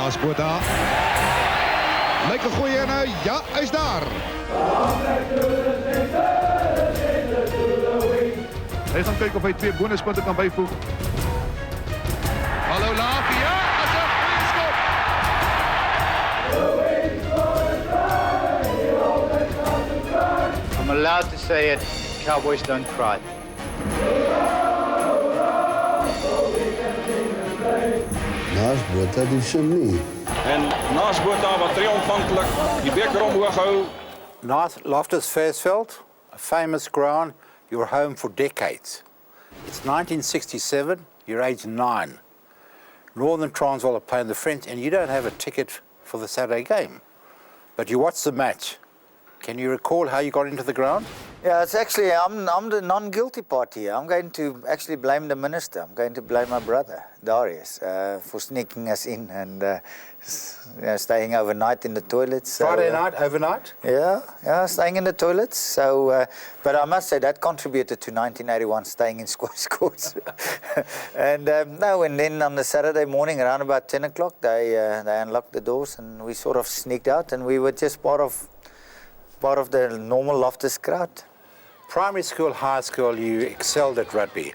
Naas Botha. Lijkt een goeie en ja, hij is daar. Hij gaat kijken of hij 2 bonuspunten kan bijvoegen. Hallo Laaf, ja, dat is een goede schop. I'm allowed to say it, Cowboys don't cry. Naas Botha die se nie. En Naas Botha wat triomfantelijk die beker omhoog hou. Naas Loftus Versfeld, a famous ground, you're home for decades. It's 1967, you're age 9. Northern Transvaal are playing the French and you don't have a ticket for the Saturday game. But you watch the match. Can you recall how you got into the ground? Yeah, it's actually, I'm the non-guilty party here. I'm going to actually blame the minister. I'm going to blame my brother, Darius, for sneaking us in and staying overnight in the toilets. Friday night, overnight? Yeah, staying in the toilets. So, but I must say that contributed to 1981 staying in squash courts. And then on the Saturday morning, around about 10 o'clock, they unlocked the doors and we sort of sneaked out and we were just part of the normal Loftus crowd. Primary school, high school, you excelled at rugby.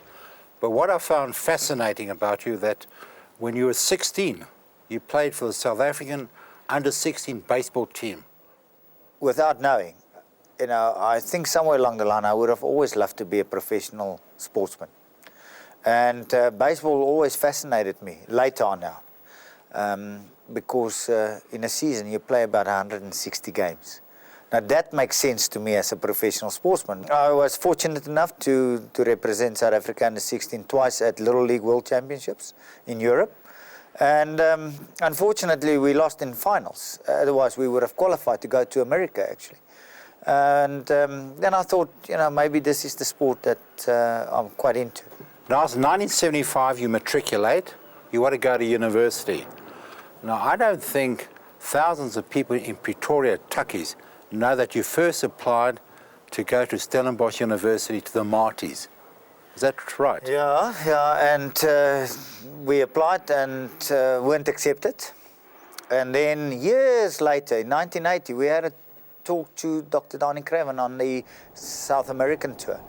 But what I found fascinating about you that when you were 16, you played for the South African under-16 baseball team. Without knowing, I think somewhere along the line I would have always loved to be a professional sportsman. And baseball always fascinated me, later on now, because in a season you play about 160 games. Now that makes sense to me as a professional sportsman. I was fortunate enough to represent South Africa under 16 twice at Little League World Championships in Europe. And unfortunately we lost in finals. Otherwise we would have qualified to go to America actually. And then I thought, maybe this is the sport that I'm quite into. Now, in 1975 you matriculate, you want to go to university. Now I don't think thousands of people in Pretoria, Tuckies, know that you first applied to go to Stellenbosch University to the Marties. Is that right? Yeah, and we applied and weren't accepted. And then years later, in 1980, we had a talk to Dr. Donnie Craven on the South American tour.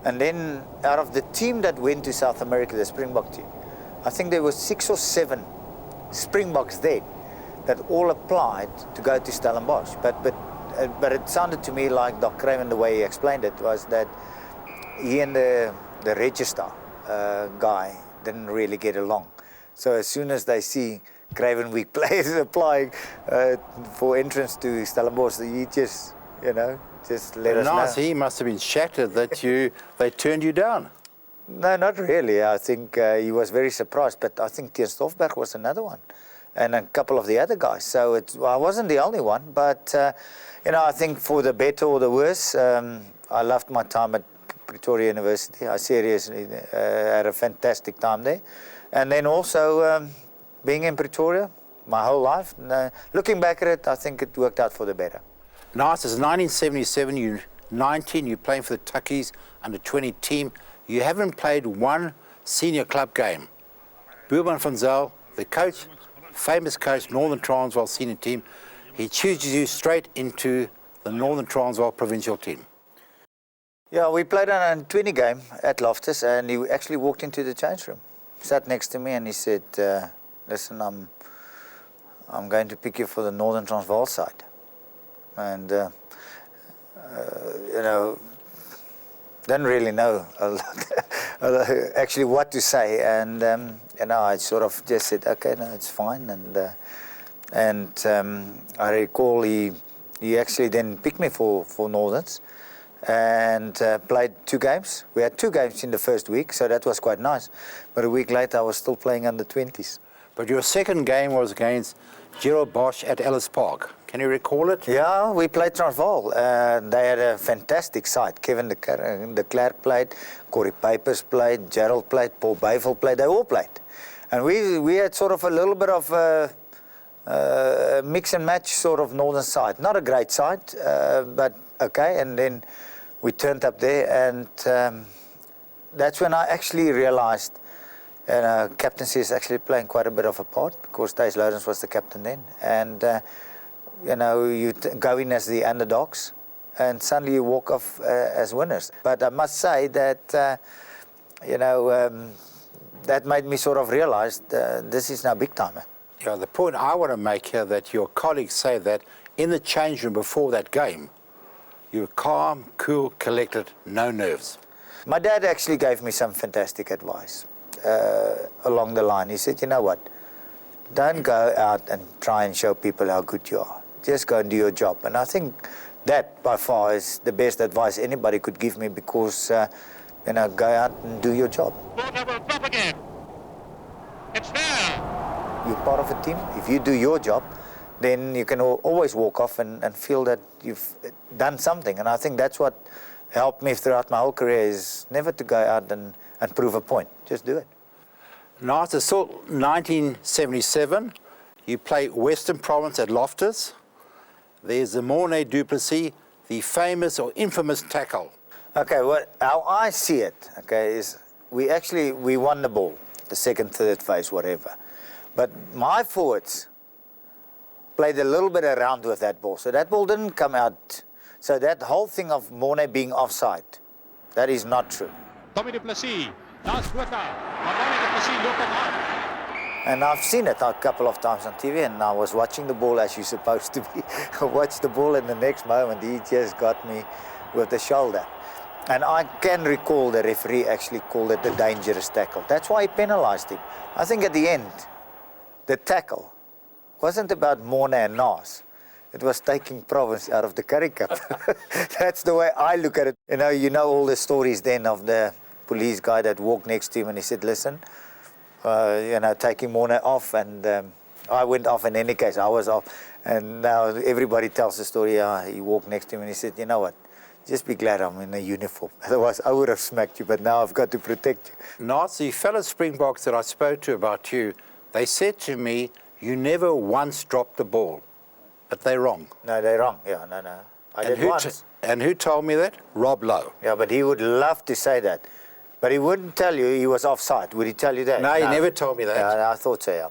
And then out of the team that went to South America, the Springbok team, I think there were 6 or 7 Springboks there that all applied to go to Stellenbosch. But it sounded to me like Doc Craven, the way he explained it, was that he and the register guy didn't really get along. So as soon as they see Craven Week players applying for entrance to Stellenbosch, he just let us know. He must have been shattered that they turned you down. No, not really. I think he was very surprised, but I think Tier Stoffberg was another one. And a couple of the other guys. So I wasn't the only one, but I think for the better or the worse, I loved my time at Pretoria University. I seriously had a fantastic time there. And then also being in Pretoria my whole life, looking back at it, I think it worked out for the better. Nice, it's 1977, you're 19, you're playing for the Tuckies under 20 team. You haven't played one senior club game. Boerman van Zyl, the coach, famous coach, Northern Transvaal senior team, he chooses you straight into the Northern Transvaal provincial team. Yeah, we played an under-20 game at Loftus and he actually walked into the change room, sat next to me and he said, listen, I'm going to pick you for the Northern Transvaal side. And, didn't really know a lot, actually what to say. And, I sort of just said, okay, no, it's fine. And I recall he actually then picked me for Northerns and played 2 games. We had 2 games in the first week, so that was quite nice. But a week later, I was still playing under 20s. But your second game was against Gerald Bosch at Ellis Park. Can you recall it? Yeah, we played Transvaal. They had a fantastic side. Kevin de Klerk played, Corey Papers played, Gerald played, Paul Byvel played. They all played. And we had sort of a little bit of a mix and match sort of northern side. Not a great side, but okay. And then we turned up there and that's when I actually realized And captaincy is actually playing quite a bit of a part because Thijs Lourens was the captain then. And, you go in as the underdogs and suddenly you walk off as winners. But I must say that, that made me sort of realize this is now big time. Yeah, the point I want to make here that your colleagues say that in the change room before that game, you were calm, cool, collected, no nerves. My dad actually gave me some fantastic advice along the line. He said, you know what, don't go out and try and show people how good you are. Just go and do your job. And I think that by far is the best advice anybody could give me because, go out and do your job. Botha will drop again. It's there. You're part of a team. If you do your job, then you can always walk off and feel that you've done something. And I think that's what helped me throughout my whole career is never to go out and prove a point. Just do it. Naas, it's still 1977. You play Western Province at Loftus. There's the Mornay du Plessis, the famous or infamous tackle. Okay, how I see it, is we won the ball, the second, third phase, whatever. But my forwards played a little bit around with that ball. So that ball didn't come out. So that whole thing of Mornay being offside, that is not true. Tommy du Plessis, Naas Botha, maar Tommy du Plessis loopt hem aan. And I've seen it a couple of times on TV, and I was watching the ball as you're supposed to be. I watched the ball, and the next moment he just got me with the shoulder. And I can recall the referee actually called it a dangerous tackle. That's why he penalised him. I think at the end, the tackle wasn't about Mornay and Naas. It was taking Province out of the Currie Cup. That's the way I look at it. You know all the stories then of the police guy that walked next to him and he said, listen, taking Mornay off, and I went off in any case. I was off. And now everybody tells the story. He walked next to him and he said, you know what? Just be glad I'm in a uniform. Otherwise, I would have smacked you, but now I've got to protect you. Naas, the fellow Springboks that I spoke to about you, they said to me, you never once dropped the ball. But they're wrong. No, they're wrong. Yeah, no. I did once. And who told me that? Rob Lowe. Yeah, but he would love to say that. But he wouldn't tell you he was offside. Would he tell you that? No, he never told me that. Yeah, I thought so, yeah.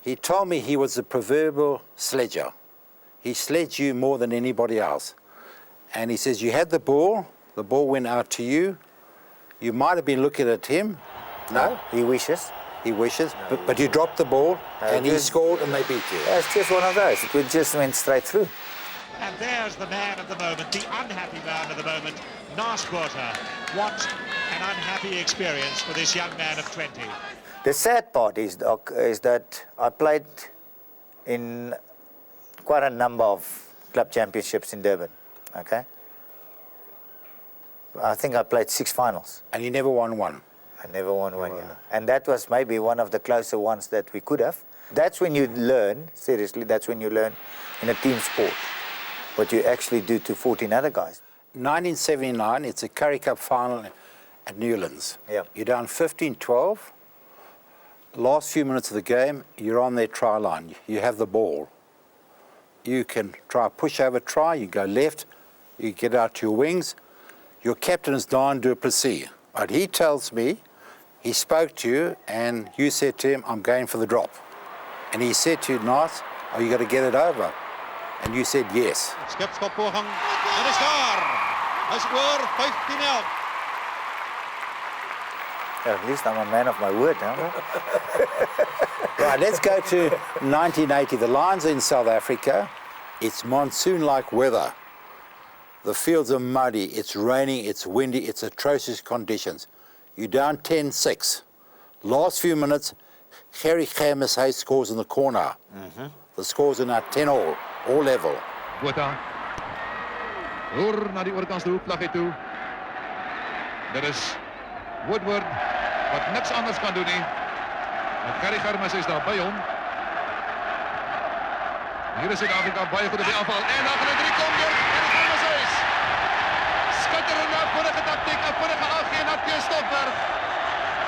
He told me he was the proverbial sledger. He sledged you more than anybody else. And he says, you had the ball went out to you. You might have been looking at him. No. He wishes. He wishes, but you dropped the ball and he scored and they beat you. Yeah, it's just one of those. It just went straight through. And there's the man of the moment, the unhappy man of the moment, Naas Botha. What an unhappy experience for this young man of 20. The sad part is, Doc, is that I played in quite a number of club championships in Durban, okay? I think I played 6 finals. And you never won one? I never won one, yeah. And that was maybe one of the closer ones that we could have. That's when you learn, seriously, that's when you learn in a team sport what you actually do to 14 other guys. 1979, it's a Currie Cup final at Newlands. Yeah. You're down 15-12. Last few minutes of the game, you're on their try line. You have the ball. You can try push over try, you go left, you get out to your wings. Your captain is Naas du Plessis. But he tells me, he spoke to you and you said to him, I'm going for the drop. And he said to you, Naas, are you going to get it over? And you said yes. Skipschop poging, en is daar. Hy scoor 15-11. At least I'm a man of my word, huh? Right, let's go to 1980. The Lions are in South Africa. It's monsoon-like weather. The fields are muddy, it's raining, it's windy, it's atrocious conditions. You're down 10-6. Last few minutes, Currie Cup scores in the corner. The scores are now 10-all, all level. Botha. Roer naar die oorkant de hoekvlag toe. Er is Woodward wat niks anders kan doen nie. Currie Cup is daar by hom. Hier is Suid-Afrika baie goed op die aanval en dan gaan 3 kom deur. Skitterende vorige taktiek, 'n vorige aangee na Stofberg.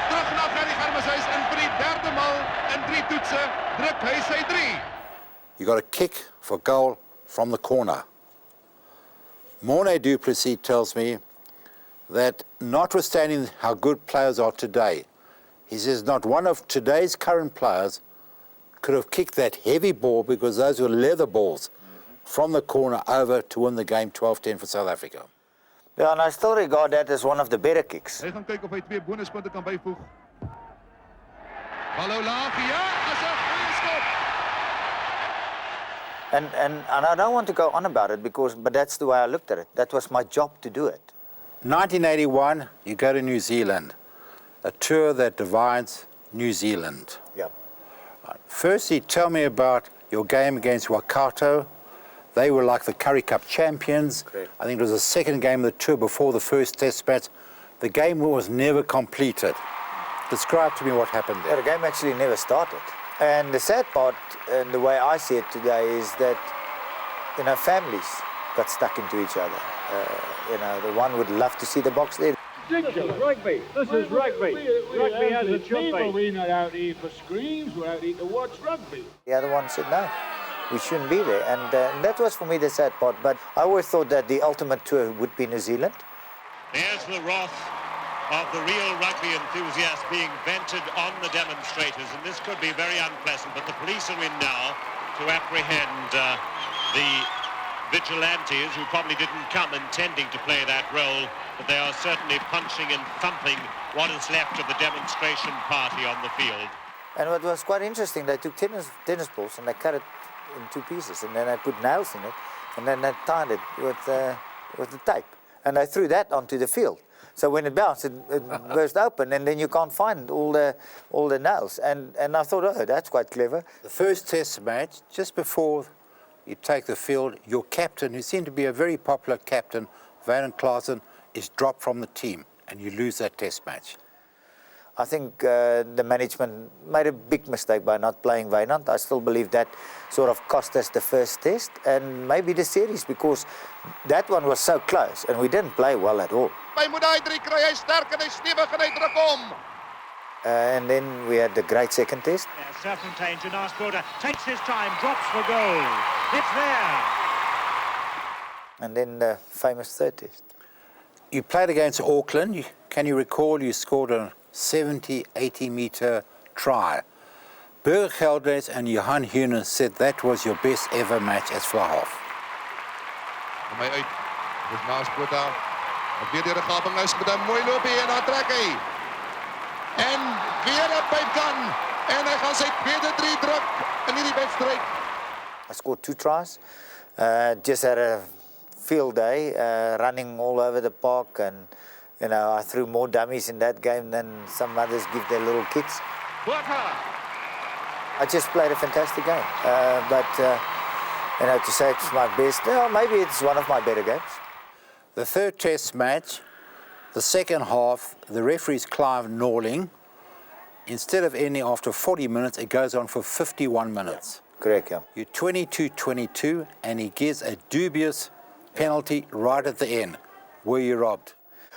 Terug na Currie Cup en vir die 3de maal in 3 toetse druk hy sy 3. You got a kick for goal from the corner. Mornay du Plessis tells me that notwithstanding how good players are today, He says not one of today's current players could have kicked that heavy ball, because those were leather balls, from the corner over to win the game 12-10 for South Africa. Yeah, and I still regard that as one of the better kicks. Hy gaan kyk of hy 2 bonuspunte kan byvoeg. Hallo laag, ja, as 'n goeie skop. And I don't want to go on about it, but that's the way I looked at it. That was my job to do it. 1981, you go to New Zealand, a tour that divides New Zealand. Yeah. Firstly, tell me about your game against Waikato. They were like the Currie Cup champions. Correct. I think it was the second game of the tour before the first test match. The game was never completed. Describe to me what happened Yeah, there. the game actually never started. And the sad part, and the way I see it today, is that, families got stuck into each other. The one would love to see the box there. Rugby. This is rugby. Rugby as it should be. We're not out here for screams. We're out here to watch rugby. The other one said, no, we shouldn't be there. And that was, for me, the sad part. But I always thought that the ultimate tour would be New Zealand. There's the wrath of the real rugby enthusiasts being vented on the demonstrators, and this could be very unpleasant, but the police are in now to apprehend the vigilantes who probably didn't come intending to play that role, but they are certainly punching and thumping what is left of the demonstration party on the field. And what was quite interesting, they took tennis balls and they cut it in 2 pieces, and then they put nails in it, and then they tied it with the tape, and they threw that onto the field. So when it bounced, it burst open, and then you can't find all the nails. And I thought, oh, that's quite clever. The first test match, just before you take the field, your captain, who seemed to be a very popular captain, Wynand Klaasen, is dropped from the team, and you lose that test match. I think the management made a big mistake by not playing Wynand. I still believe that sort of cost us the first test and maybe the series, because that one was so close and we didn't play well at all. And then we had the great second test. Yeah, Serpentine to Naas Botha, takes his time, drops for goal. It's there. And then the famous third test. You played against Auckland. Can you recall you scored a 70, 80-meter try? Burger Geldes and Johan Hunen said that was your best ever match as Vlahoff. Kom hy uit. Dis Naas Botha. Op weer deur die gaping is met 'n mooi loopie en dan trek hy. En weer 'n pypkan en hy gaan sy tweede 3 druk in hierdie wedstryd. I scored 2 tries. Just had a field day, running all over the park, and I threw more dummies in that game than some others give their little kids. I just played a fantastic game, but to say it's my best, maybe it's one of my better games. The third test match, the second half, the referee's Clive Norling. Instead of ending after 40 minutes, it goes on for 51 minutes. Yeah. Correct, yeah. You're 22-22, and he gives a dubious penalty right at the end. Were you robbed?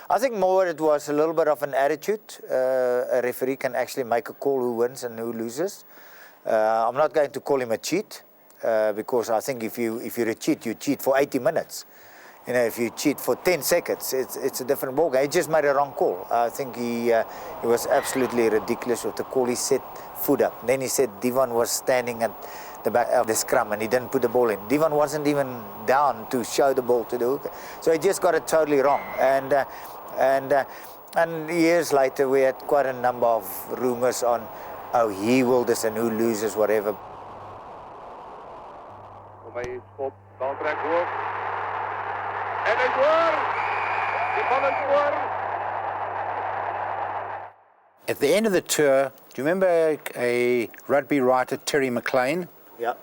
I think more it was a little bit of an attitude. A referee can actually make a call who wins and who loses. I'm not going to call him a cheat, because I think if you're a cheat, you cheat for 80 minutes. If you cheat for 10 seconds, it's a different ballgame. He just made a wrong call. I think he was absolutely ridiculous with the call. He set foot up. Then he said Divan was standing at the back of the scrum and he didn't put the ball in. Divan wasn't even down to show the ball to the hooker. So he just got it totally wrong. And years later, we had quite a number of rumors on, oh, he will this and who loses, whatever. At the end of the tour, do you remember a rugby writer, Terry McLean? Yeah.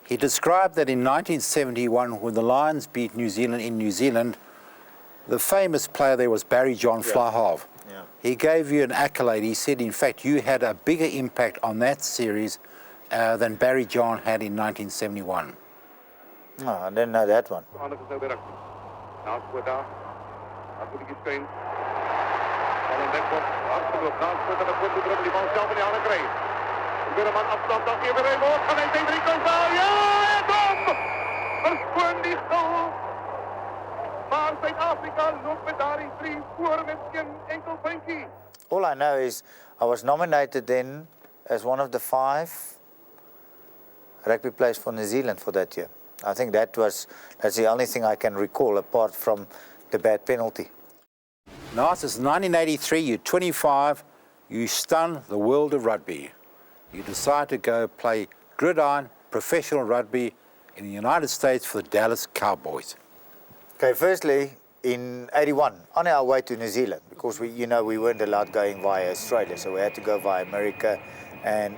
He described that in 1971, when the Lions beat New Zealand in New Zealand, the famous player there was Barry John Vlahoff. Yeah. He gave you an accolade. He said, in fact, you had a bigger impact on that series than Barry John had in 1971. No, I didn't know that one. Naas Botha. As moet die skyn. Van 'n nekop afgeloop. Naas Botha het goed gedruk die bal self in die hande kry. Weer 'n man afstand dan gee hy moet gaan hy sy 3 kan val. Ja, kom! Verskoon die goal. Maar Suid-Afrika loop met daardie 3 voor met geen enkel puntjie. All I know is I was nominated then as one of the 5 rugby players for New Zealand for that year. I think that's the only thing I can recall apart from the bad penalty. Naas, it's 1983, you're 25, you stun the world of rugby. You decide to go play gridiron professional rugby in the United States for the Dallas Cowboys. Okay, firstly, in 81, on our way to New Zealand, because we weren't allowed going via Australia, so we had to go via America and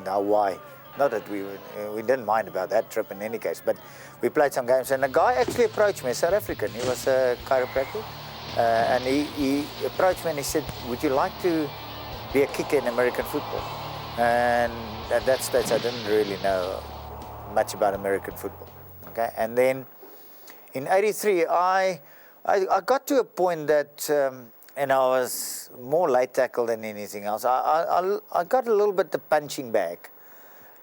Hawaii. Not that we didn't mind about that trip in any case, but we played some games, and a guy actually approached me, a South African. He was a chiropractor, and he approached me and he said, "Would you like to be a kicker in American football?" And at that stage, I didn't really know much about American football. Okay, and then in '83, I got to a point that I was more late tackle than anything else. I got a little bit the punching bag.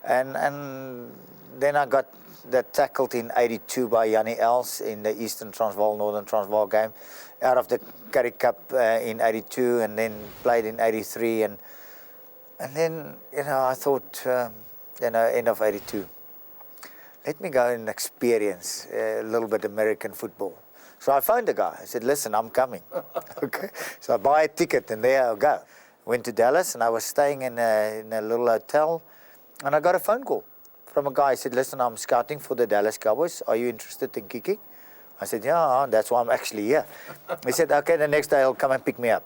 And then I got that tackled in '82 by Jannie Els in the Eastern Transvaal, Northern Transvaal game, out of the Currie Cup in '82, and then played in '83, and then I thought, end of '82, let me go and experience a little bit American football. So I phoned the guy. I said, "Listen, I'm coming." Okay, so I buy a ticket, and there I go. Went to Dallas, and I was staying in a little hotel. And I got a phone call from a guy. He said, "Listen, I'm scouting for the Dallas Cowboys. Are you interested in kicking?" I said, "Yeah, that's why I'm actually here." He said, "Okay, the next day I'll come and pick me up."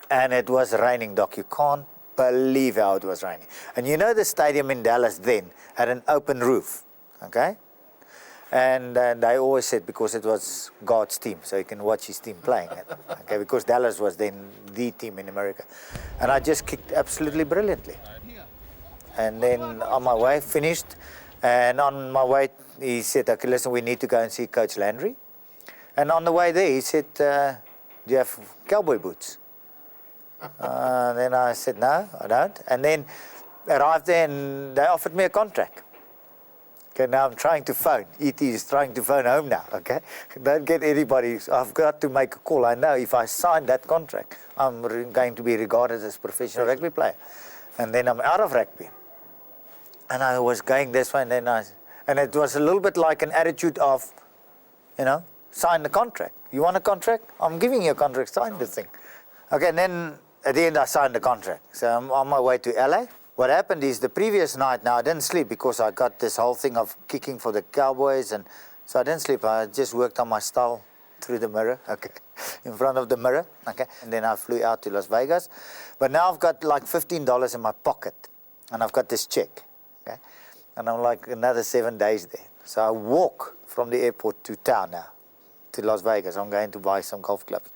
And it was raining, Doc. You can't believe how it was raining. And the stadium in Dallas then had an open roof, okay? And I always said because it was God's team, so you can watch his team playing it, okay? Because Dallas was then the team in America. And I just kicked absolutely brilliantly. And then on my way, finished, and on my way, he said, "Okay, listen, we need to go and see Coach Landry." And on the way there, he said, "Do you have cowboy boots?" Then I said, "No, I don't." And then arrived there, and they offered me a contract. Okay, now I'm trying to phone. ET is trying to phone home now, okay? Don't get anybody. I've got to make a call. I know if I sign that contract, I'm going to be regarded as a professional rugby player. And then I'm out of rugby. And I was going this way, and it was a little bit like an attitude of, sign the contract. You want a contract? I'm giving you a contract, sign the thing. Okay, and then at the end I signed the contract. So I'm on my way to LA. What happened is the previous night, now I didn't sleep because I got this whole thing of kicking for the Cowboys, and so I didn't sleep. I just worked on my style through the mirror, okay, in front of the mirror, okay. And then I flew out to Las Vegas. But now I've got like $15 in my pocket, and I've got this check. Okay? And I'm like another 7 days there. So I walk from the airport to town now, to Las Vegas. I'm going to buy some golf clubs.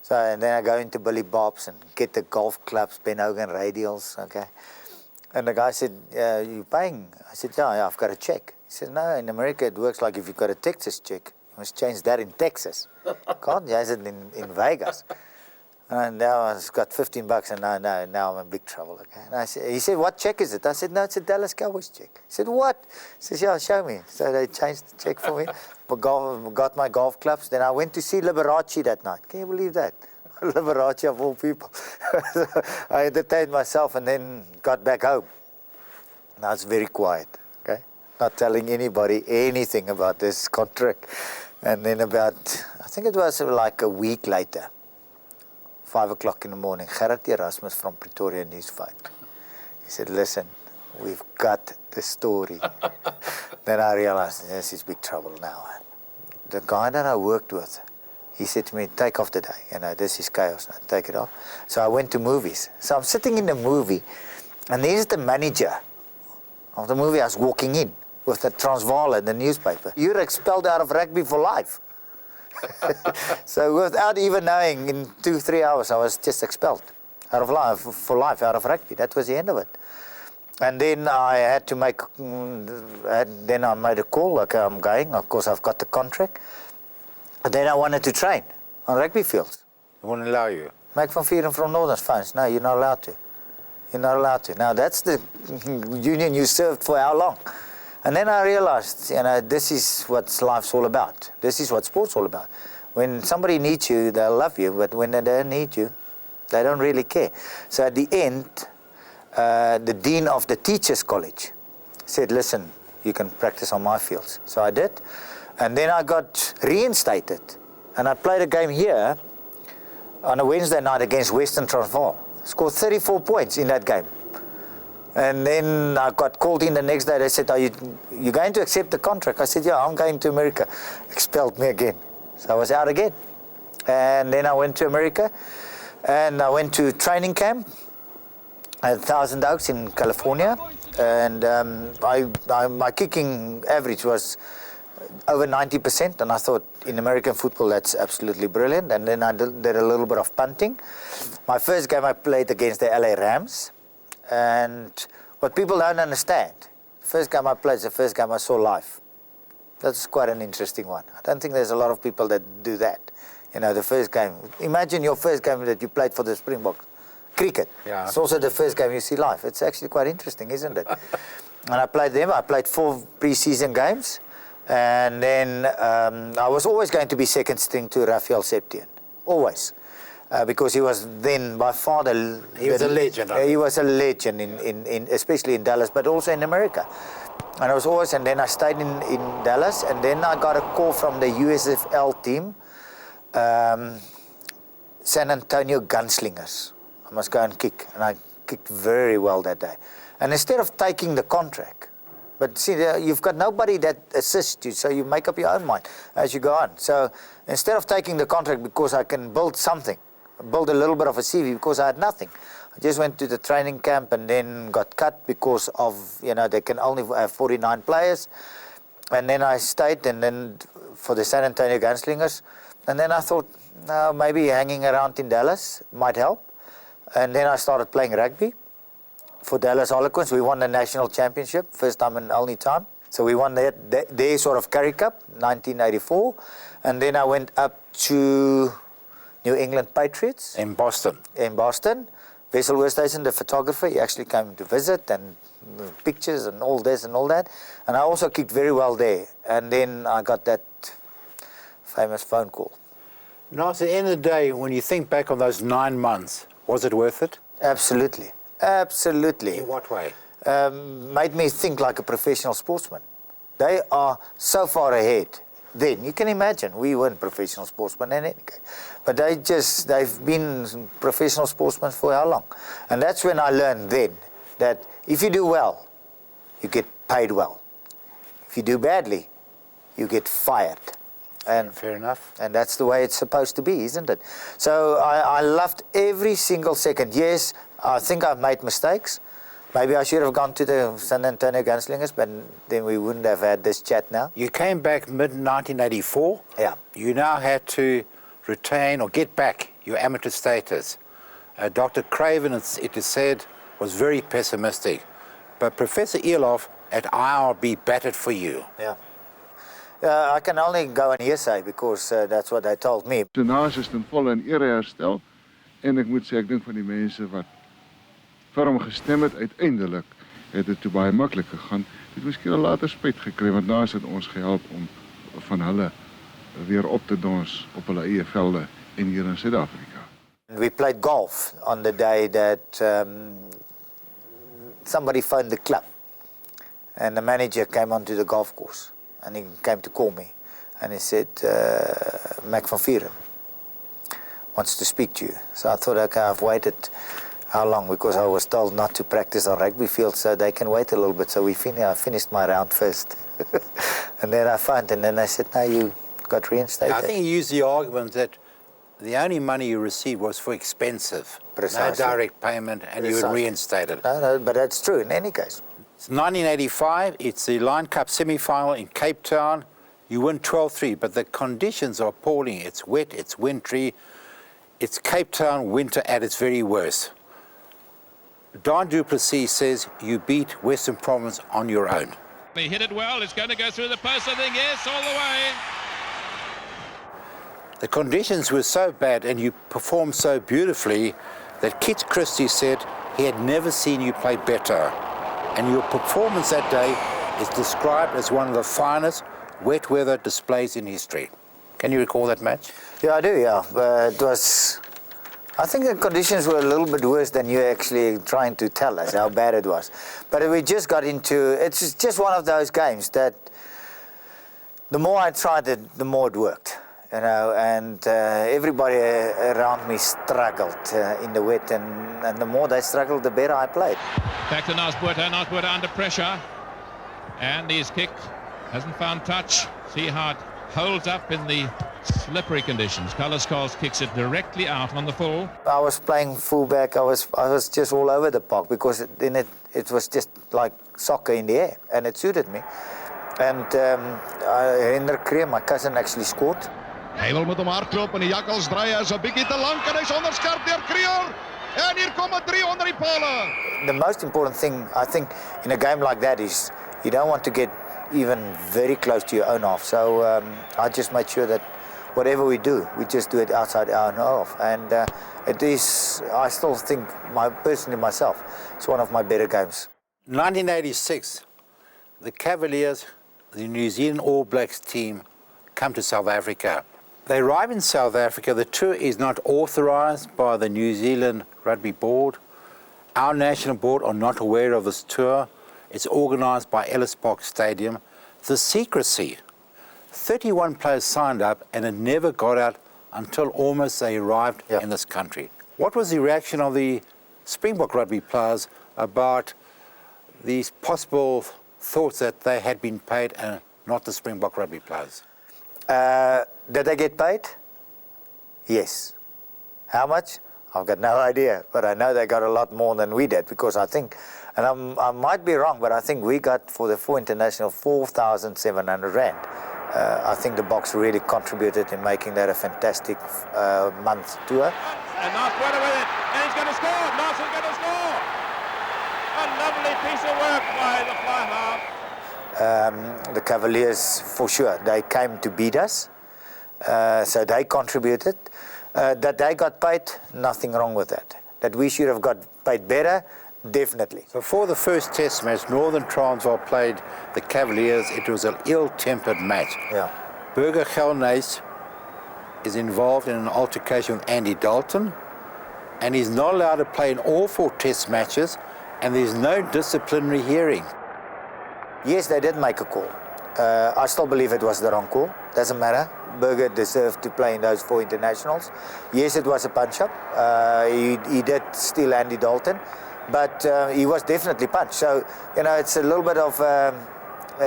So, and then I go into Billy Bob's and get the golf clubs, Ben Hogan radials, okay. And the guy said, "You paying?" I said, yeah, I've got a check. He said, "No, in America it works like if you've got a Texas check. You must change that in Texas. Can't change it in Vegas." And now I've got $15, and now I'm in big trouble. Okay. And he said, "What check is it?" I said, "No, it's a Dallas Cowboys check." He said, "What?" He says, "Yeah, show me." So they changed the check for me, got my golf clubs. Then I went to see Liberace that night. Can you believe that? Liberace of all people. So I entertained myself and then got back home. Now it's very quiet, okay? Not telling anybody anything about this contract. And then I think it was like a week later, 5 o'clock in the morning, Gerrit Erasmus from Pretoria News phone. He said, "Listen, we've got the story." Then I realized this is big trouble now. The guy that I worked with, he said to me, "Take off today. This is chaos. Now, take it off." So I went to movies. So I'm sitting in the movie, and there's the manager of the movie. I was walking in with the Transvaal and the newspaper. "You're expelled out of rugby for life." So without even knowing, in 2-3 hours, I was just expelled out of life, for life, out of rugby. That was the end of it. And then I had to then I made a call, okay, I'm going. Of course, I've got the contract. And then I wanted to train on rugby fields. They won't allow you. Mike van Vieren from Northern phones. "No, you're not allowed to. You're not allowed to." Now, that's the union you served for how long? And then I realized, this is what life's all about. This is what sport's all about. When somebody needs you, they'll love you. But when they don't need you, They don't really care. So at the end, the dean of the teachers' college said, listen, you can practice on my fields. So I did. And then I got reinstated. And I played a game here on a Wednesday night against Western Transvaal. Scored 34 points in that game. And then I got called in the next day. They said, are you going to accept the contract? I said, yeah, I'm going to America. Expelled me again. So I was out again. And then I went to America. And I went to training camp at 1,000 Oaks in California. And my kicking average was over 90%. And I thought, in American football, that's absolutely brilliant. And then I did a little bit of punting. My first game I played against the LA Rams. And what people don't understand, the first game I played is the first game I saw live. That's quite an interesting one. I don't think there's a lot of people that do that. You know, the first game. Imagine your first game that you played for the Springboks. Cricket. Yeah. It's also the first game you see live. It's actually quite interesting, isn't it? And I played them. I played 4 pre-season games. And then I was always going to be second string to Raphael Septien. Always. Because he was then by far he was a legend. He was a legend, especially in Dallas, but also in America. And I was always, and then I stayed in Dallas, and then I got a call from the USFL team, San Antonio Gunslingers. I must go and kick, and I kicked very well that day. And instead of taking the contract, but see, you've got nobody that assists you, so you make up your own mind as you go on. So instead of taking the contract because I can build something, build a little bit of a CV because I had nothing. I just went to the training camp and then got cut because of, they can only have 49 players. And then I stayed and then for the San Antonio Gunslingers. And then I thought, no, maybe hanging around in Dallas might help. And then I started playing rugby for Dallas Harlequins. We won the national championship, first time and only time. So we won their sort of Currie Cup, 1984. And then I went up to New England Patriots. In Boston. In Boston. Wessel Oosthuizen, the photographer, he actually came to visit and pictures and all this and all that. And I also kicked very well there. And then I got that famous phone call. Now, at the end of the day, when you think back on those 9 months, was it worth it? Absolutely. Absolutely. In what way? Made me think like a professional sportsman. They are so far ahead. Then you can imagine we weren't professional sportsmen in any case, but they've been professional sportsmen for how long? And that's when I learned then that if you do well, you get paid well. If you do badly, you get fired. And fair enough. And that's the way it's supposed to be, isn't it? So I loved every single second. Yes, I think I've made mistakes. Maybe I should have gone to the San Antonio Gunslingers, but then we wouldn't have had this chat now. You came back mid-1984. Yeah. You now had to retain or get back your amateur status. Dr. Craven, it is said, was very pessimistic. But Professor Elof at IRB batted for you. Yeah. I can only go on hearsay because that's what they told me. De Naas is ten volle in ere herstel. En ek moet sê, ek dink van die mense wat vir hom gestem het, uiteindelik het dit toe baie maklik gegaan. Het miskien al later spyt gekry, want Naas het ons gehelp om van hulle weer op te dons op hulle eie velde en hier in Suid-Afrika. We played golf on the day that somebody phoned the club and the manager came onto the golf course and he came to call me and he said, Mac van Vieren wants to speak to you. So I thought, okay, I've waited how long? Because I was told not to practice on rugby field, so they can wait a little bit. So I finished my round first. And then I found, and then I said, no, you got reinstated. I think you used the argument that the only money you received was for expensive. Precisely. No direct payment, and you were reinstated. No, but that's true in any case. It's 1985, it's the Lion Cup semi-final in Cape Town. You win 12-3, but the conditions are appalling. It's wet, it's wintry. It's Cape Town winter at its very worst. Don du Plessis says you beat Western Province on your own. He hit it well. It's going to go through the post, I think. Yes, all the way. The conditions were so bad and you performed so beautifully that Kit Christie said he had never seen you play better. And your performance that day is described as one of the finest wet weather displays in history. Can you recall that match? Yeah, I do, yeah. It was I think the conditions were a little bit worse than you're actually trying to tell us how bad it was. But we just got into, it's just one of those games that the more I tried it, the more it worked. You know, and everybody around me struggled in the wet, and the more they struggled, the better I played. Back to Naas Botha. Naas Botha under pressure, and his kick hasn't found touch. See how it holds up in the slippery conditions. Carlos kicks it directly out on the full. I was playing fullback. I was just all over the park because then it was just like soccer in the air, and it suited me. And Hendrik Creer, my cousin, actually scored. Hij wil met hem hardlopen en die jakkels draaien. Hij is een beetje te lang en hij is onderscherpt door Creer. En hier komen 3 onder die palen. The most important thing, I think, in a game like that is you don't want to get even very close to your own half. So I just made sure that whatever we do, we just do it outside our own half. And it is, I still think, personally myself, it's one of my better games. 1986, the Cavaliers, the New Zealand All Blacks team, come to South Africa. They arrive in South Africa. The tour is not authorised by the New Zealand Rugby Board. Our national board are not aware of this tour. It's organised by Ellis Park Stadium. The secrecy. 31 players signed up and it never got out until almost they arrived in this country. What was the reaction of the Springbok rugby players about these possible thoughts that they had been paid and not the Springbok rugby players? Did they get paid? Yes. How much? I've got no idea, but I know they got a lot more than we did because I think, and I might be wrong, but I think we got for the 4 international 4,700 rand. I think the Boks really contributed in making that a fantastic month tour. And Naas Botha with it, and he's going to score. Naas is going to score. A lovely piece of work by the fly half. The Cavaliers, for sure, they came to beat us, so they contributed. That they got paid, nothing wrong with that. That we should have got paid better, definitely. Before the first test match, Northern Transvaal played the Cavaliers. It was an ill-tempered match. Yeah. Burger Gelnace is involved in an altercation with Andy Dalton, and he's not allowed to play in all 4 test matches, and there's no disciplinary hearing. Yes, they did make a call. I still believe it was the wrong call. Doesn't matter. Burger deserved to play in those 4 internationals. Yes, it was a punch-up. He did steal Andy Dalton, but he was definitely punched. So, you know, it's a little bit of a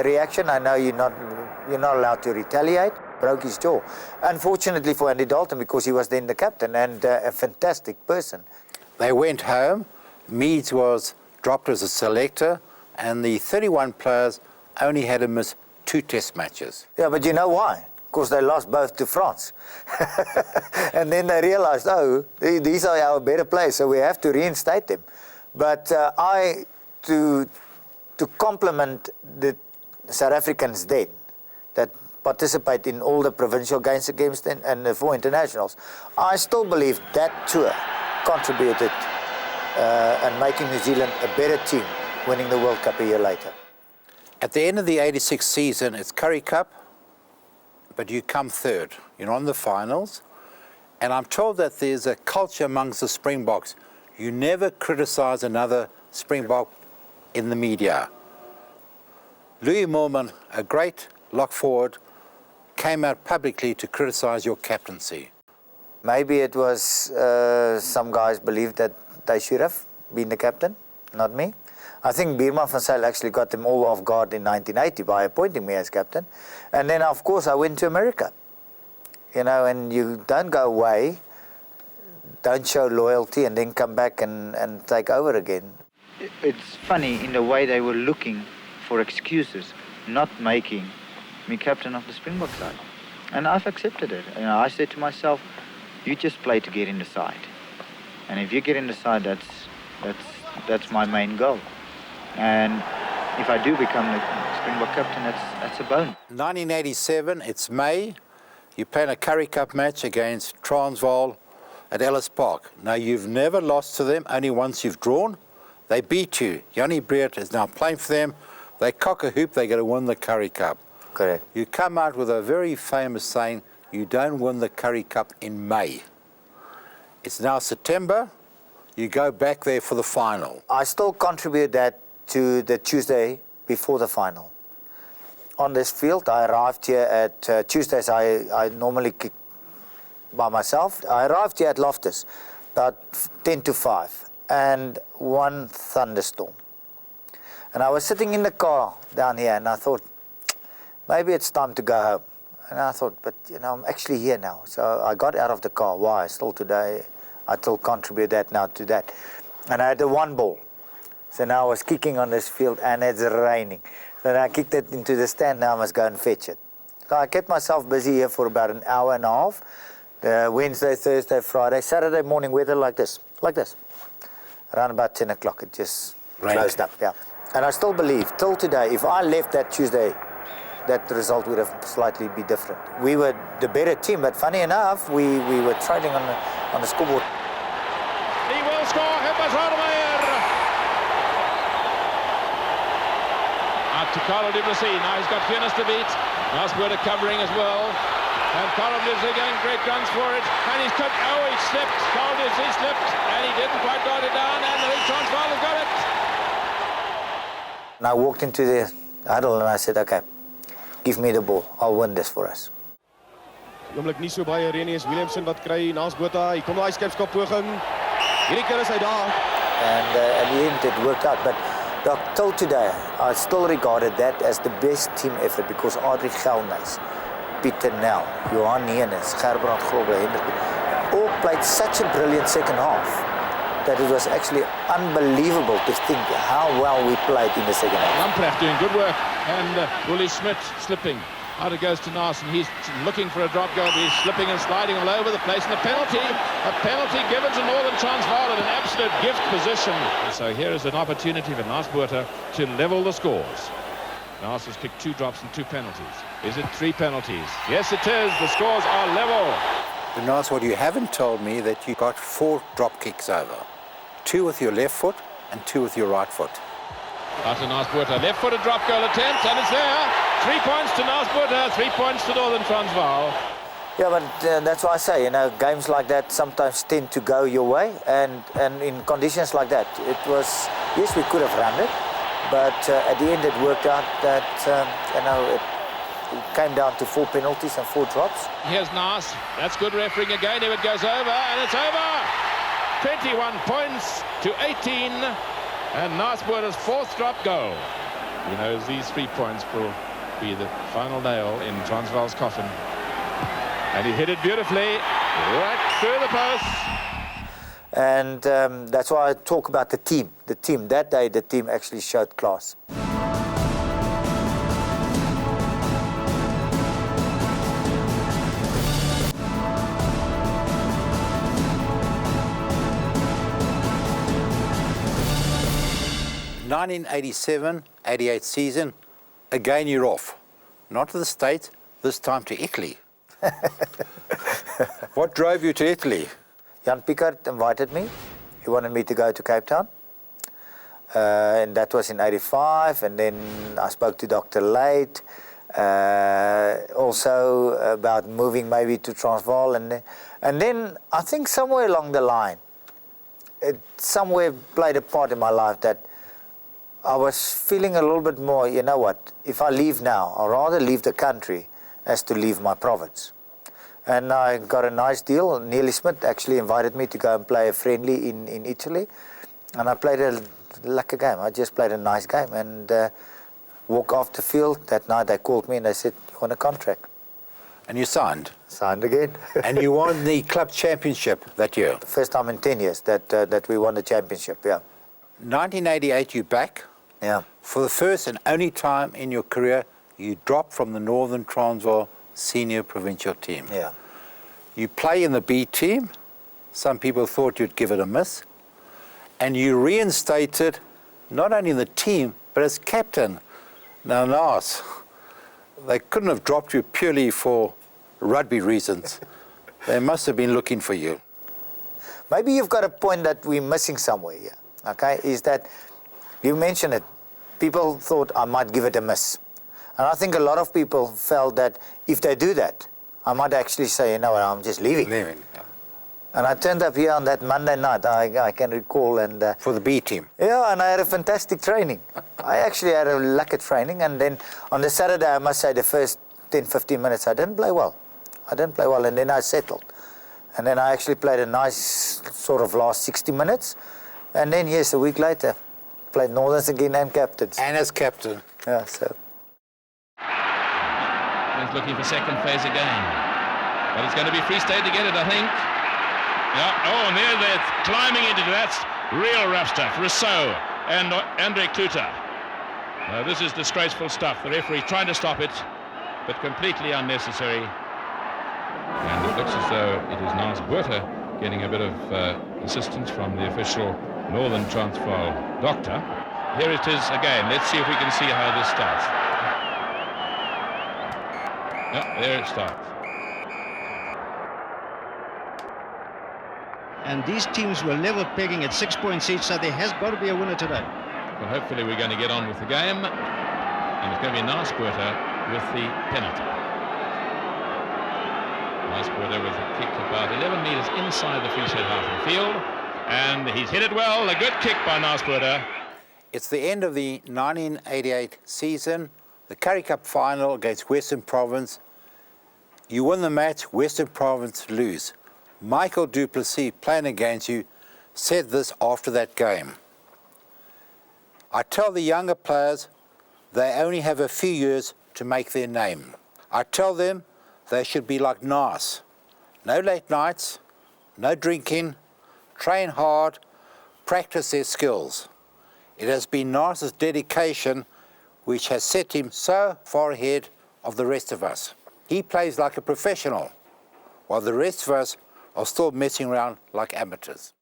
reaction. I know you're not allowed to retaliate. Broke his jaw. Unfortunately for Andy Dalton, because he was then the captain and a fantastic person. They went home. Meads was dropped as a selector, and the 31 players only had to miss 2 test matches. Yeah, but you know why? Because they lost both to France. And then they realized, oh, these are our better players, so we have to reinstate them. But to compliment the South Africans then, that participate in all the provincial games against them and the 4 internationals, I still believe that tour contributed and making New Zealand a better team, winning the World Cup a year later. At the end of the 86 season, it's Currie Cup, but you come 3rd. You're on the finals, and I'm told that there's a culture amongst the Springboks. You never criticise another Springbok in the media. Louis Moorman, a great lock forward, came out publicly to criticise your captaincy. Maybe it was some guys believed that they should have been the captain, not me. I think Beerman van Zyl actually got them all off guard in 1980 by appointing me as captain. And then, of course, I went to America. You know, and you don't go away, don't show loyalty, and then come back and take over again. It's funny in the way they were looking for excuses, not making me captain of the Springbok side. And I've accepted it. You know, I said to myself, you just play to get in the side. And if you get in the side, that's my main goal. And if I do become the Springbok captain, that's a bonus. 1987, it's May. You play in a Currie Cup match against Transvaal at Ellis Park. Now, you've never lost to them, only once you've drawn. They beat you. Jannie Breert is now playing for them. They cock a hoop, they're going to win the Currie Cup. Correct. You come out with a very famous saying, you don't win the Currie Cup in May. It's now September. You go back there for the final. I still contribute that to the Tuesday before the final. On this field, I arrived here at Tuesdays. I normally kick by myself. I arrived here at Loftus about 10 to 5 and one thunderstorm. And I was sitting in the car down here and I thought, maybe it's time to go home. And I thought, but you know, I'm actually here now. So I got out of the car. Why? Still today, I still contribute that now to that. And I had the one ball. So now I was kicking on this field and it's raining. So I kicked it into the stand, now I must go and fetch it. So I kept myself busy here for about an hour and a half. Wednesday, Thursday, Friday, Saturday morning weather like this. Around about 10 o'clock it just closed up, yeah. And I still believe, till today, if I left that Tuesday, that result would have slightly be different. We were the better team, but funny enough, we were trading on the scoreboard. He will score, Hippers Rodemeyer. Out to Carlo du Plessis, now he's got Finis to beat. Naas Botha covering as well. And Carlo du Plessis getting great guns for it. And he's cut, oh, he slipped. Carlo du Plessis slipped, and he didn't quite dot it down, and the Transvaal has got it. And I walked into the huddle and I said, okay, give me the ball, I'll win this for us. Oomlik nie so baie Renius Williamson wat kry Naas Botha. Hy kom daai skepskap poging. Hierdie keer is hy daar. And at the end it worked out, but till today I still regarded that as the best team effort because Adrie Gelnys, Pieter Nel, Johan Heenes, Gerbrand Grobbe, Hendrik, all played such a brilliant second half that it was actually unbelievable to think how well we played in the second half. Lamprecht doing good work, and Willie Smith slipping. Out it goes to Naas, and he's looking for a drop goal, but he's slipping and sliding all over the place. And a penalty given to Northern Transvaal in an absolute gift position. So here is an opportunity for Naas Botha to level the scores. Naas has kicked 2 drops and 2 penalties. Is it 3 penalties? Yes, it is. The scores are level. But Naas, what you haven't told me that you got 4 drop kicks over. 2 with your left foot and 2 with your right foot. Out to Naas Botha, left-footed drop goal attempt, and it's there. 3 points to Naas Botha, 3 points to Northern Transvaal. Yeah, but that's why I say, you know, games like that sometimes tend to go your way, and in conditions like that, it was, yes, we could have run it, but at the end it worked out that, you know, it came down to 4 penalties and 4 drops. Here's Naas, that's good refereeing again, if it goes over, and it's over! 21 points to 18, and Naas Botha's 4th drop goal. He knows these 3 points will be the final nail in Transvaal's coffin. And he hit it beautifully, right through the post. And that's why I talk about the team. The team, that day the team actually showed class. '87-88 season, again you're off. Not to the States, this time to Italy. What drove you to Italy? Jan Pickard invited me. He wanted me to go to Cape Town. And that was in '85. And then I spoke to Dr. Late, also about moving maybe to Transvaal. And then I think somewhere along the line, it somewhere played a part in my life that I was feeling a little bit more, you know what, if I leave now, I'd rather leave the country as to leave my province. And I got a nice deal. Neely Smith actually invited me to go and play a friendly in Italy. And I played a lucky game. I just played a nice game. And walk off the field that night, they called me and they said, you want a contract? And you signed? Signed again. And you won the club championship that year? The first time in 10 years that we won the championship, yeah. 1988, you back. Yeah. For the first and only time in your career, you dropped from the Northern Transvaal senior provincial team. Yeah. You play in the B team. Some people thought you'd give it a miss. And you reinstated not only in the team, but as captain. Now, Naas, they couldn't have dropped you purely for rugby reasons. They must have been looking for you. Maybe you've got a point that we're missing somewhere here, okay, is that you mentioned it. People thought I might give it a miss. And I think a lot of people felt that if they do that, I might actually say, you know what, I'm just leaving. Leaving, yeah. And I turned up here on that Monday night, I can recall. And for the B team? Yeah, and I had a fantastic training. I actually had a lacquer training, and then on the Saturday, I must say, the first 10-15 minutes, I didn't play well. And then I settled. And then I actually played a nice sort of last 60 minutes. And then, yes, a week later, played Northerns again and captains. And as captain. Yeah, so. He's looking for second phase again. But it's going to be Free State to get it, I think. Yeah. Oh, and there they're climbing into it. That's real rough stuff. Rousseau and Andre Kluter. This is disgraceful stuff. The referee trying to stop it, but completely unnecessary. And it looks as though it is Naas Botha getting a bit of assistance from the official Northern Transvaal doctor. Here it is again. Let's see if we can see how this starts. Yeah, there it starts. And these teams were level pegging at 6 points each, so there has got to be a winner today. Well, hopefully we're going to get on with the game. And it's going to be Naas Botha with the penalty. Naas Botha with a kick about 11 metres inside the Free State half of the field. And he's hit it well. A good kick by Naas Botha. It's the end of the 1988 season. The Currie Cup final against Western Province. You win the match, Western Province lose. Michael du Plessis, playing against you, said this after that game. I tell the younger players they only have a few years to make their name. I tell them they should be like Naas. No late nights, no drinking, train hard, practice their skills. It has been Naas's dedication which has set him so far ahead of the rest of us. He plays like a professional, while the rest of us are still messing around like amateurs.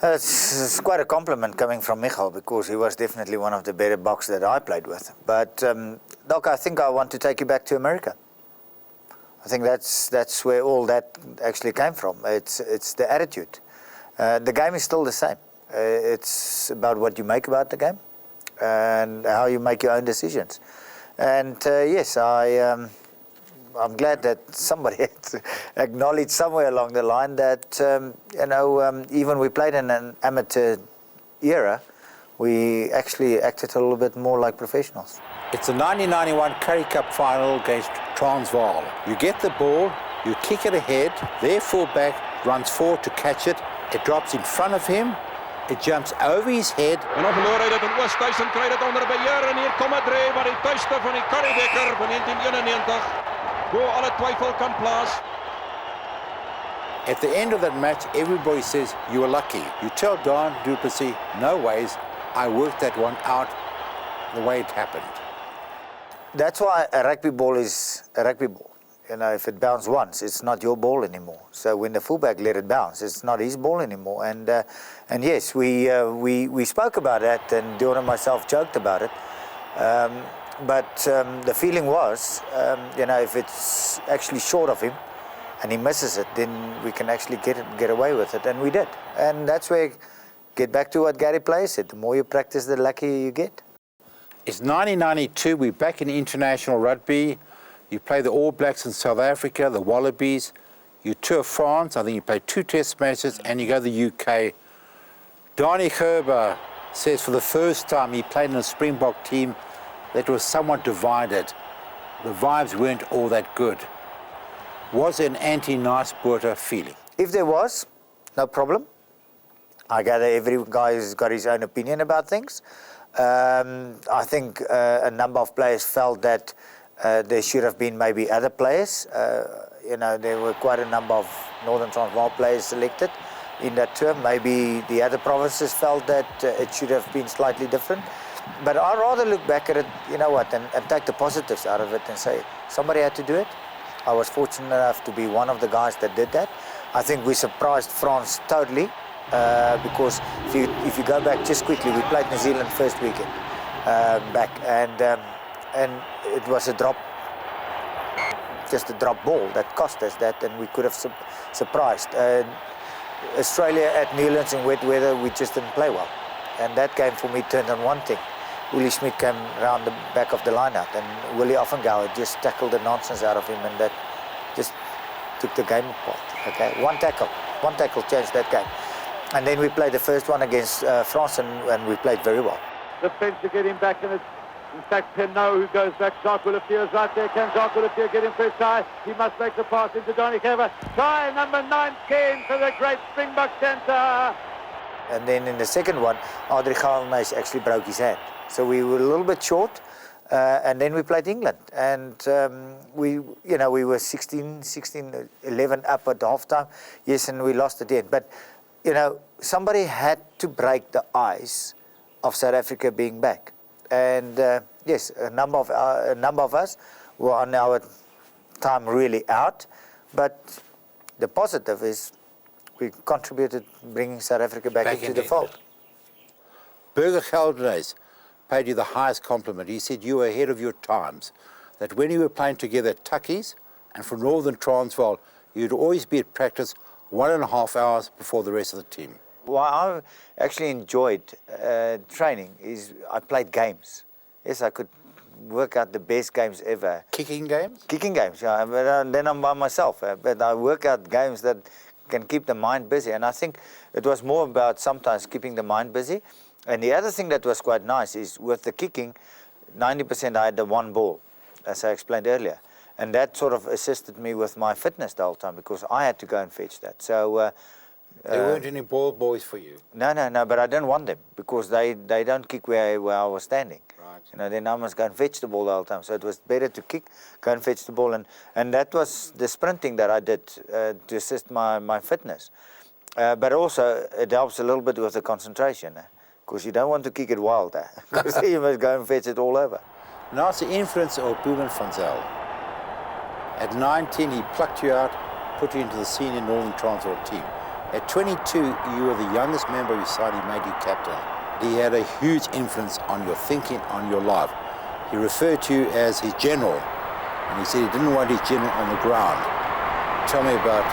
It's quite a compliment coming from Michael, because he was definitely one of the better boxers that I played with. But Doc, I think I want to take you back to America. I think that's where all that actually came from. It's the attitude. The game is still the same. It's about what you make about the game and how you make your own decisions. And yes, I'm glad that somebody had acknowledged somewhere along the line that, even we played in an amateur era, we actually acted a little bit more like professionals. It's the 1991 Currie Cup final against Transvaal. You get the ball, you kick it ahead, their fullback runs forward to catch it, it drops in front of him, it jumps over his head. En dan verloor hy dit in Oosthuis en kry dit onder beheer, en hier kom 'n drie by die tuiste van die Currie Beker van 1991. Wo alle twyfel kan plaas. At the end of that match, everybody says you were lucky. You tell Don du Plessis, no ways, I worked that one out the way it happened. That's why a rugby ball is a rugby ball. If it bounces once, it's not your ball anymore. So when the fullback let it bounce, it's not his ball anymore. And yes, we spoke about that, and Dion and myself joked about it. But the feeling was, if it's actually short of him and he misses it, then we can actually get away with it, and we did. And that's where, get back to what Gary Player said, the more you practice, the luckier you get. It's 1992, we're back in international rugby. You play the All Blacks in South Africa, the Wallabies. You tour France, I think you play 2 test matches, and you go to the UK. Donnie Gerber says for the first time he played in a Springbok team that was somewhat divided. The vibes weren't all that good. Was there an anti-Naas Botha feeling? If there was, no problem. I gather every guy's got his own opinion about things. I think a number of players felt that there should have been maybe other players. There were quite a number of Northern Transvaal players selected in that tour. Maybe the other provinces felt that it should have been slightly different. But I'd rather look back at it, and take the positives out of it and say, somebody had to do it. I was fortunate enough to be one of the guys that did that. I think we surprised France totally, because if you go back just quickly, we played New Zealand first weekend back, and it was just a drop ball that cost us that, and we could have surprised. Australia at Newlands in wet weather, we just didn't play well. And that game for me turned on one thing. Uli Schmidt came round the back of the line out, and Willie Offengauer just tackled the nonsense out of him, and that just took the game apart. Okay, one tackle changed that game. And then we played the first one against France, and we played very well. The French to get him back, and it's in fact Penot who goes back. Jacques Willefeer's right there. Can Jacques Willefeer get him for a try? He must make the pass into Donny Caver. Try number 19 for the great Springbok centre. And then in the second one, Adrie Galnys actually broke his hand. So we were a little bit short, and then we played England. And we were 11 up at halftime. Yes, and we lost at the end. But, somebody had to break the ice of South Africa being back. And yes, a number of us were on our time really out. But the positive is we contributed bringing South Africa back into the fold. Burger Geldenhuys paid you the highest compliment. He said you were ahead of your times, that when you were playing together at Tuckies and for Northern Transvaal, you'd always be at practice 1.5 hours before the rest of the team. What I actually enjoyed training is I played games. Yes, I could work out the best games ever. Kicking games? Kicking games, yeah. But then I'm by myself. But I work out games that can keep the mind busy. And I think it was more about sometimes keeping the mind busy. And the other thing that was quite nice is with the kicking, 90% I had the one ball, as I explained earlier. And that sort of assisted me with my fitness the whole time because I had to go and fetch that. So there weren't any ball boys for you? No, but I didn't want them because they don't kick where I was standing. Right. Then I must go and fetch the ball the whole time. So it was better to kick, go and fetch the ball. And that was the sprinting that I did to assist my fitness. But also it helps a little bit with the concentration. Because you don't want to kick it wild, because you must go and fetch it all over. Now it's the influence of Boeman van Zyl. At 19, he plucked you out, put you into the senior Northern Transvaal team. At 22, you were the youngest member of his side. He made you captain. He had a huge influence on your thinking, on your life. He referred to you as his general, and he said he didn't want his general on the ground. Tell me about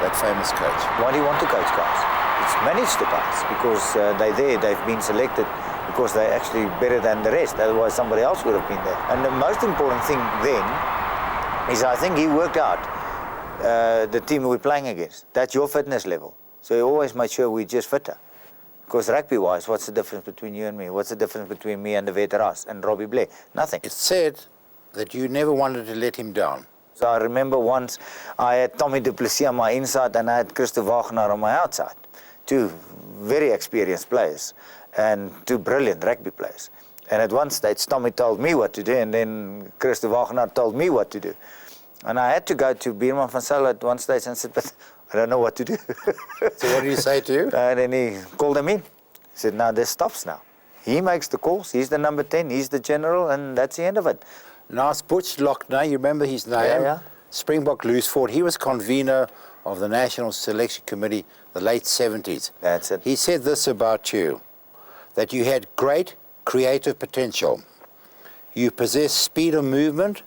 that famous coach. Why do you want to coach guys? It's manage the guys because they've been selected because they're actually better than the rest. Otherwise, somebody else would have been there. And the most important thing then is I think he worked out the team we're playing against. That's your fitness level. So he always made sure we're just fitter. Because rugby-wise, what's the difference between you and me? What's the difference between me and the veterans and Robbie Blair? Nothing. It's said that you never wanted to let him down. So I remember once I had Tommy du Plessis on my inside and I had Christo Wagner on my outside. Two very experienced players and two brilliant rugby players. And at one stage, Tommy told me what to do, and then Christo Wagner told me what to do. And I had to go to Boeman van Zyl at one stage and said, but I don't know what to do. So what did he say to you? And then he called him in. He said, no, this stops now. He makes the calls. He's the number 10. He's the general, and that's the end of it. Naas Botha, you remember his name? Yeah. Springbok Looseford. He was convener of the National Selection Committee, the late 70s. That's it. He said this about you, that you had great creative potential. You possessed speed of movement,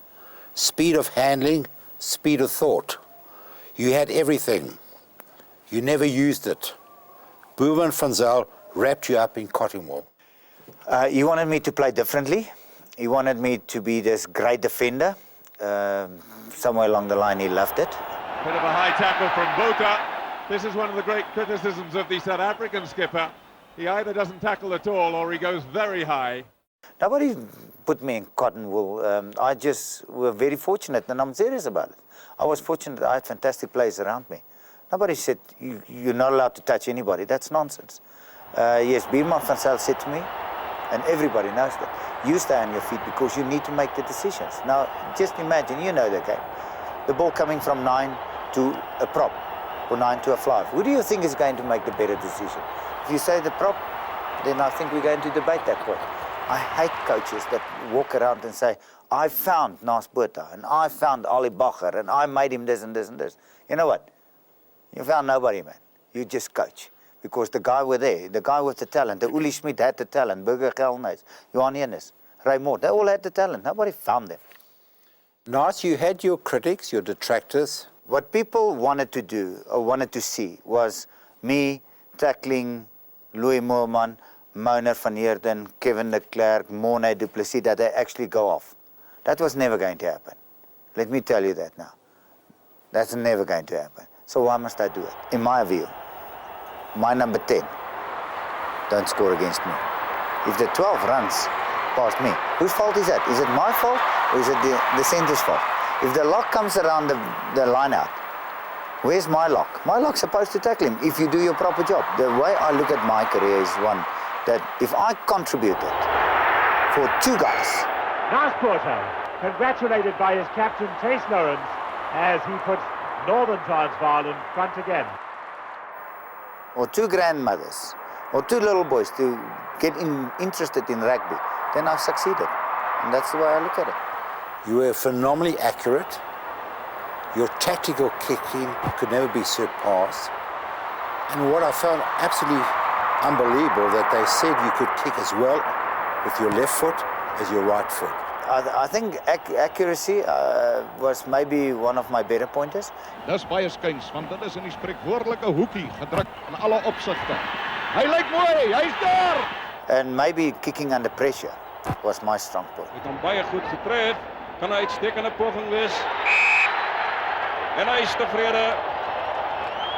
speed of handling, speed of thought. You had everything. You never used it. Boeman van Zyl wrapped you up in cotton wool. He wanted me to play differently. He wanted me to be this great defender. Somewhere along the line, he loved it. Bit of a high tackle from Botha. This is one of the great criticisms of the South African skipper. He either doesn't tackle at all or he goes very high. Nobody put me in cotton wool. I just was very fortunate, and I'm serious about it. I was fortunate I had fantastic players around me. Nobody said, you're not allowed to touch anybody. That's nonsense. Yes, Boeman van Zyl said to me, and everybody knows that, you stay on your feet because you need to make the decisions. Now, just imagine, you know the game. The ball coming from 9 to a prop, or 9 to a fly. Who do you think is going to make the better decision? If you say the prop, then I think we're going to debate that point. I hate coaches that walk around and say, I found Naas Botha, and I found Ali Bacher, and I made him this and this and this. You know what? You found nobody, man. You just coach. Because the guy were there, the guy with the talent, the Uli Schmidt had the talent, Burger Geldenhuys, Johan Enes, Raymond, they all had the talent. Nobody found them. Naas, you had your critics, your detractors. What people wanted to do, or wanted to see, was me tackling Louis Moorman, Mona van Heerden, Kevin de Klerk, Morne du Plessis, that they actually go off. That was never going to happen. Let me tell you that now. That's never going to happen. So why must I do it? In my view, my number 10 don't score against me. If the 12 runs past me, whose fault is that? Is it my fault or is it the centre's fault? If the lock comes around the line out, where's my lock? My lock's supposed to tackle him if you do your proper job. The way I look at my career is one that if I contributed for 2 guys. Naas Botha, congratulated by his captain, Chase Lawrence, as he puts Northern Transvaal in front again. Or 2 grandmothers, or 2 little boys to get interested in rugby, then I've succeeded. And that's the way I look at it. You were phenomenally accurate. Your tactical kicking could never be surpassed. And what I found absolutely unbelievable, that they said you could kick as well with your left foot as your right foot. I think accuracy was maybe one of my better pointers. Dis baie skuins, want dit is in die spreekwoordelike hoekie gedruk in alle opsigte. Hy lyk mooi, hy's daar. And maybe kicking under pressure was my strong point. Hy het hom baie goed getref. Kan 'n uitstekende poging wees. En hy is tevrede.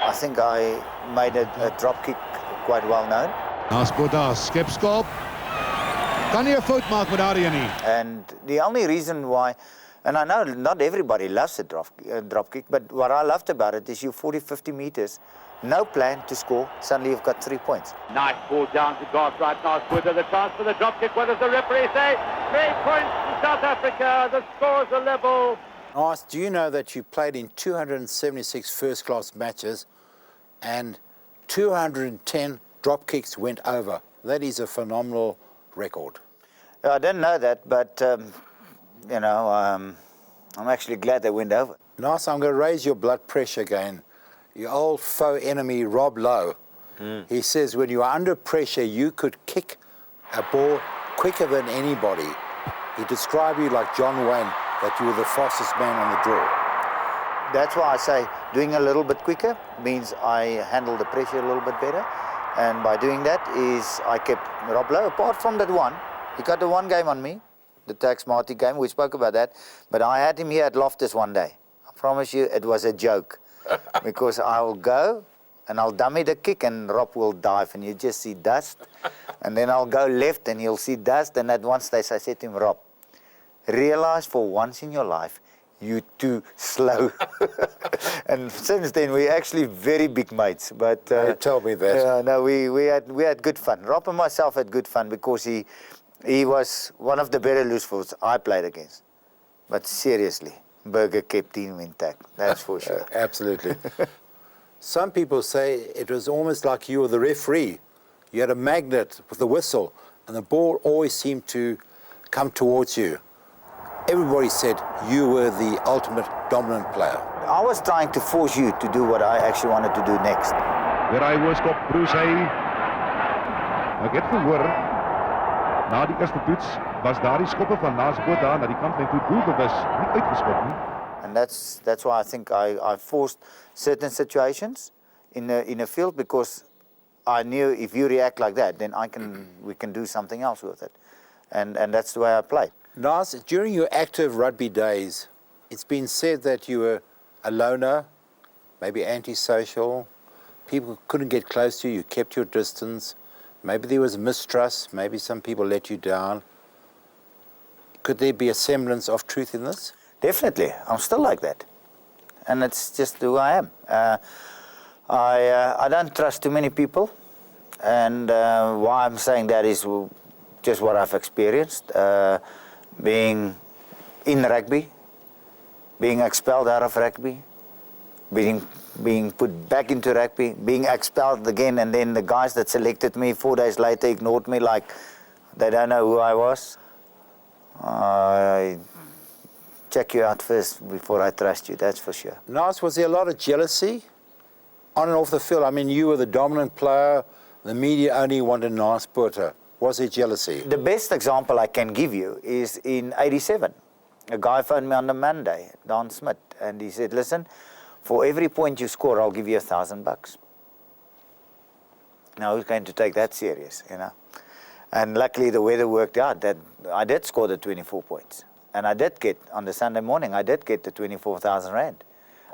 I think I made a drop kick quite well known. Naas Botha skepskop. Kan nie 'n fout maak met daardie nie. And the only reason why, and I know not everybody loves a drop kick, but what I loved about it is you 40, 50 meters, no plan to score, suddenly you've got 3 points. Nice ball down to Garth right now. With the chance for the drop kick. What does the referee say? 3 points to South Africa. The scores are level. Naas, do you know that you played in 276 first-class matches and 210 drop kicks went over? That is a phenomenal record. I didn't know that, but you know, I'm actually glad they went over. Naas, I'm going to raise your blood pressure again. Your old foe enemy, Rob Lowe, he says when you are under pressure, you could kick a ball quicker than anybody. He described you like John Wayne, that you were the fastest man on the draw. That's why I say doing a little bit quicker means I handle the pressure a little bit better. And by doing that is I kept Rob Lowe, apart from that one. He got the one game on me, the Tax Marty game, we spoke about that. But I had him here at Loftus one day. I promise you it was a joke. Because I'll go and I'll dummy the kick and Rob will dive and you just see dust. And then I'll go left and you'll see dust. And at one stage I said to him, Rob, realize for once in your life, you're too slow. And since then we're actually very big mates. But you told me that. No, we had good fun. Rob and myself had good fun because he was one of the better loose forwards I played against. But seriously, Burger kept him intact, that's for sure. Absolutely. Some people say it was almost like you were the referee. You had a magnet with the whistle, and the ball always seemed to come towards you. Everybody said you were the ultimate dominant player. I was trying to force you to do what I actually wanted to do next. Weer hy hoorskop, Bruce hy. Ek het gehoor, na die eerste toets was daardie skoppe van Naas Botha na die kant en toe doelbewus nie uitgeskop nie. And that's why I think I forced certain situations in a field because I knew if you react like that, then we can do something else with it. And that's the way I played. Naas, during your active rugby days, it's been said that you were a loner, maybe antisocial. People couldn't get close to you. You kept your distance. Maybe there was mistrust. Maybe some people let you down. Could there be a semblance of truth in this? Definitely. I'm still like that. And it's just who I am. I don't trust too many people. And why I'm saying that is just what I've experienced. Being in rugby, being expelled out of rugby, being put back into rugby, being expelled again, and then the guys that selected me 4 days later ignored me like they don't know who I was. I check you out first before I trust you, that's for sure. Naas, was there a lot of jealousy on and off the field? I mean, you were the dominant player. The media only wanted Naas Botha. Was there jealousy? The best example I can give you is in '87. A guy phoned me on the Monday, Don Smith, and he said, listen, for every point you score, I'll give you $1,000. Now, who's going to take that serious, you know? And luckily, the weather worked out that I did score the 24 points. And I did get, on the Sunday morning, I did get the 24,000 rand.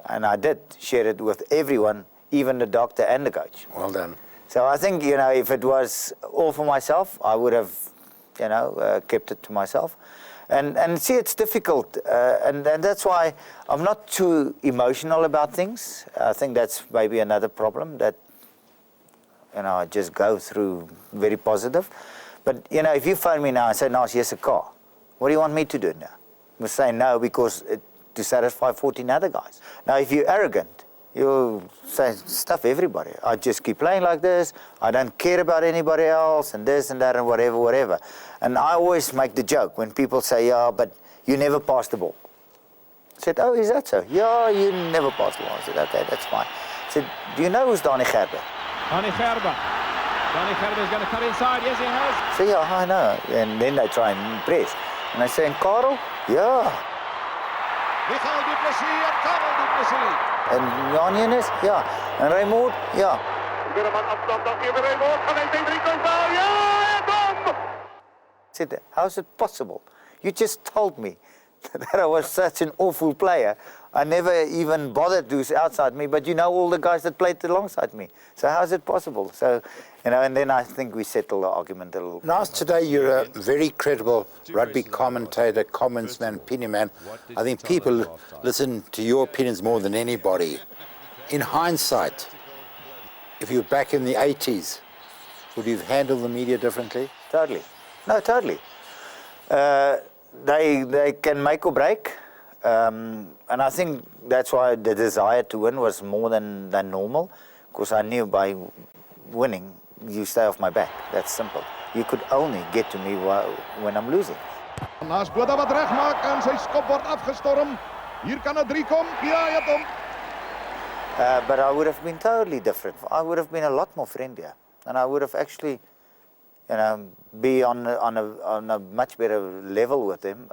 And I did share it with everyone, even the doctor and the coach. Well done. So I think, if it was all for myself, I would have, kept it to myself. And see, it's difficult. And that's why I'm not too emotional about things. I think that's maybe another problem that, I just go through very positive. But, if you phone me now and say, Naas, here's a car, what do you want me to do now? I must say no because to satisfy 14 other guys. Now, if you're arrogant, you'll say, stuff everybody. I just keep playing like this. I don't care about anybody else and this and that and whatever. And I always make the joke when people say, yeah, but you never passed the ball. I said, oh, is that so? Yeah, you never passed the ball. I said, okay, that's fine. I said, do you know who's Donnie Gerber? Donnie Gerber. Donnie Gerber is going to cut inside. Yes, he has. I said, yeah, I know. And then they try and impress. And I say, and Karel? Yeah. Michael Du Plessis en Karel Du Plessis. En Jan Jennis? Ja. En Raymond? Ja. Burman afstand dan weer Raymond. Van 1-2-3 komt wel. Ja, kom! I said, how's it possible? You just told me that I was such an awful player. I never even bothered who's outside me, but you know all the guys that played alongside me. So how's it possible? So, and then I think we settled the argument a little. Naas, today you're a very credible rugby commentator, comments man, opinion man. I think people listen to your opinions more than anybody. In hindsight, if you were back in the 80s, would you have handled the media differently? Totally. No, totally. They can make or break. And I think that's why the desire to win was more than normal, because I knew by winning, you stay off my back. That's simple. You could only get to me when I'm losing. Naas Botha wat reg maak en sy skop word afgestorm. Hier kan 'n 3 kom. Ja, hy het hom. But I would have been totally different. I would have been a lot more friendlier, and I would have actually, be on a much better level with him.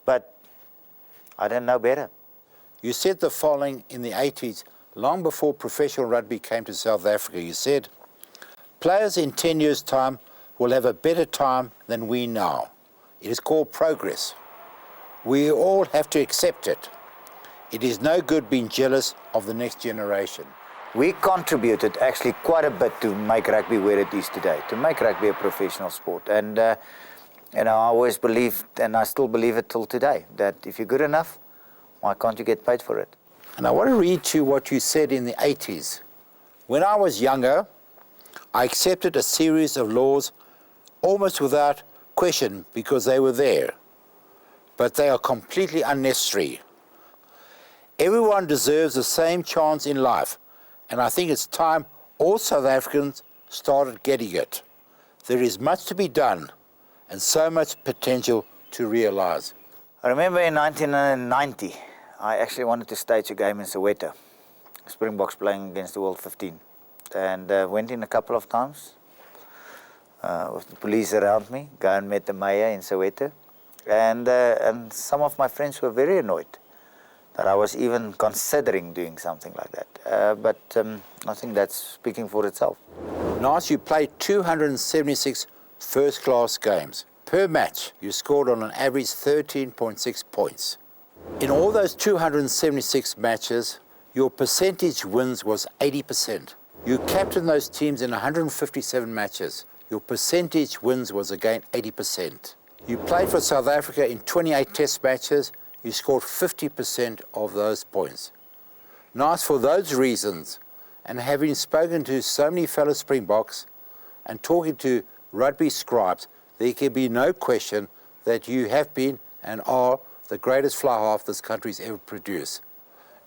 But I didn't know better. You said the following in the 80s, long before professional rugby came to South Africa. You said, players in 10 years' time will have a better time than we now. It is called progress. We all have to accept it. It is no good being jealous of the next generation. We contributed actually quite a bit to make rugby where it is today, to make rugby a professional sport. And I always believed, and I still believe it till today, that if you're good enough, why can't you get paid for it? And I want to read to you what you said in the 80s. When I was younger, I accepted a series of laws almost without question because they were there. But they are completely unnecessary. Everyone deserves the same chance in life, and I think it's time all South Africans started getting it. There is much to be done and so much potential to realize. I remember in 1990, I actually wanted to stage a game in Soweto. Springboks playing against the World 15. And went in a couple of times with the police around me, go and met the mayor in Soweto. And some of my friends were very annoyed that I was even considering doing something like that. But I think that's speaking for itself. Naas, you played 276 first-class games. Per match, you scored on an average 13.6 points. In all those 276 matches, your percentage wins was 80%. You captained those teams in 157 matches. Your percentage wins was again 80%. You played for South Africa in 28 test matches. You scored 50% of those points. Naas, for those reasons, and having spoken to so many fellow Springboks and talking to rugby scribes, there can be no question that you have been and are the greatest fly half this country's ever produced.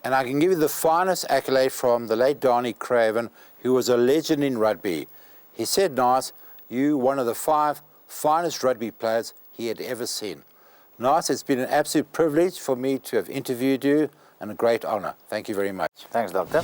And I can give you the finest accolade from the late Donnie Craven, who was a legend in rugby. He said, Naas, you one of the 5 finest rugby players he had ever seen. Naas, it's been an absolute privilege for me to have interviewed you and a great honor. Thank you very much. Thanks, Doctor.